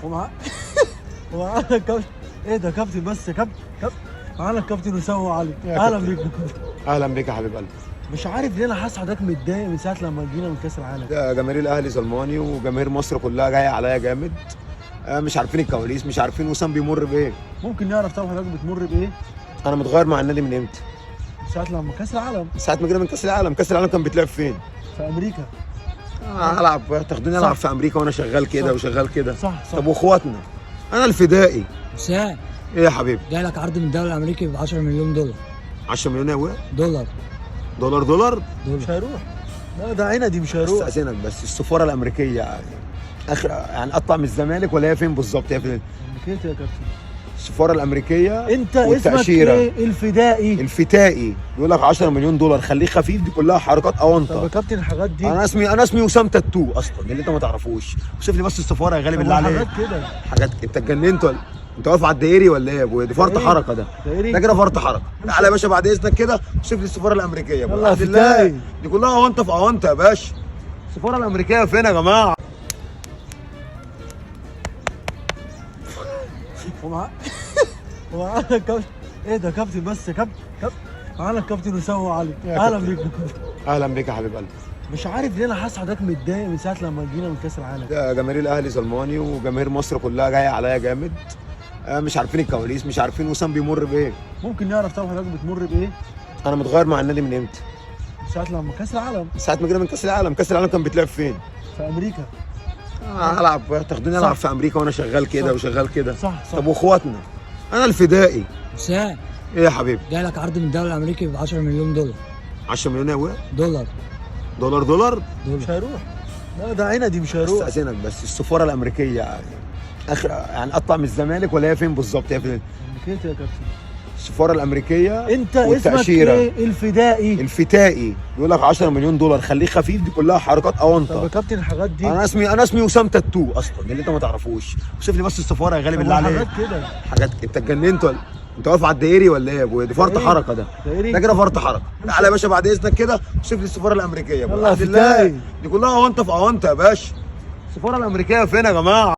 ومع ومعانا الكابتن. ايه ده كابتن؟ بس كابتن معانا الكابتن اسامه علي. اهلا بيك. اهلا بك يا حبيب قلبي. مش عارف ليه انا حاسس حضرتك متضايق من ساعه لما جينا من كاس العالم. ده جماهير الاهلي ظلماني وجماهير مصر كلها جايه عليا جامد. مش عارفين الكواليس، مش عارفين وسام بيمر بايه. ممكن نعرف طبعا حضرتك بتمر بايه؟ انا متغير مع النادي من امتى؟ ساعه لما كاس العالم. ساعه ما جينا من كاس العالم. كاس العالم كان بيتلعب فين؟ في امريكا. العب، تاخدوني العب في امريكا وانا شغال كده وشغال كده. صح. طب واخواتنا؟ انا الفدائي. حسام، ايه يا حبيبي؟ جاي لك عرض من الدوري الامريكي ب 10 مليون دولار. 10 مليون ايه؟ دولار دولار. مش هيروح. لا ده عندي مش هيروح. استاذنك بس السفاره الامريكيه اخر يعني اطلع من الزمالك ولا هي فين بالظبط؟ هي فين؟ امريكيه يا كابتن. السفاره الامريكيه انت اسمك ايه؟ الفدائي. الفتائي بيقول لك 10 مليون دولار خليه خفيف. دي كلها حركات طب اونطه. يا كابتن الحاجات دي انا اسمي وسام تاتو اصلا اللي انت ما تعرفوش. وشوف لي بس السفاره يا غالب اللي عليك. حاجات كده. حاجات انت اتجننت ولا انت واقف على الدائري ولا ايه يا ابويا؟ دي فرط دائري. حركه ده. دائري. ده كده فرط حركه. تعالى يا باشا بعد اذنك كده شوف لي السفاره الامريكيه يا يلا يا عبد الله. فتاي. دي كلها اونطه في اونطه يا باشا. السفاره الامريكيه فين يا جماعه؟ ومعانا الكابتن. ايه ده كابتن؟ بس كابتن معانا الكابتن اسامه علي. اهلا بيك. اهلا بك يا حبيب قلبي. مش عارف ليه انا حاسس حضرتك متضايق من ساعه لما جينا من كاس العالم. ده جماهير الاهلي ظلماني وجماهير مصر كلها جايه عليا جامد. مش عارفين الكواليس، مش عارفين وسام بيمر بايه. ممكن نعرف طبعا حضرتك بتمر بايه؟ انا متغير مع النادي من امتى؟ ساعه لما كاس العالم. ساعه ما جينا من كاس العالم. كاس العالم كان بيتلعب فين؟ في امريكا. العب، تاخدوني العب صح. في امريكا وانا شغال كده وشغال كده. صح. طب واخواتنا؟ انا الفدائي. حسام، ايه يا حبيبي؟ جاي لك عرض من الدوري الامريكي ب 10 مليون دولار. 10 مليون ايه؟ دولار دولار. مش هيروح. لا ده عندي مش هيروح. استاذنك بس السفاره الامريكيه اخر يعني اطلع من الزمالك ولا هي فين بالظبط؟ هي فين؟ امريكيه يا كابتن. السفاره الامريكيه انت اسمك ايه؟ الفدائي. الفتائي بيقول لك 10 مليون دولار خليه خفيف. دي كلها حركات طب اونطه. يا كابتن الحاجات دي انا اسمي وسام تاتو اصلا اللي انت ما تعرفوش. وشوف لي بس السفاره يا غالب اللي عليك. حاجات كده. حاجات انت اتجننت ولا انت واقف على الدائري ولا ايه يا ابويا؟ دي فرط دائري. حركه ده. دائري. ده كده فرط حركه. تعالى يا باشا بعد اذنك كده شوف لي السفاره الامريكيه يلا يا عبد الله. فتاي. دي كلها اونطه في اونطه يا باشا. السفاره الامريكيه فين يا جماعه؟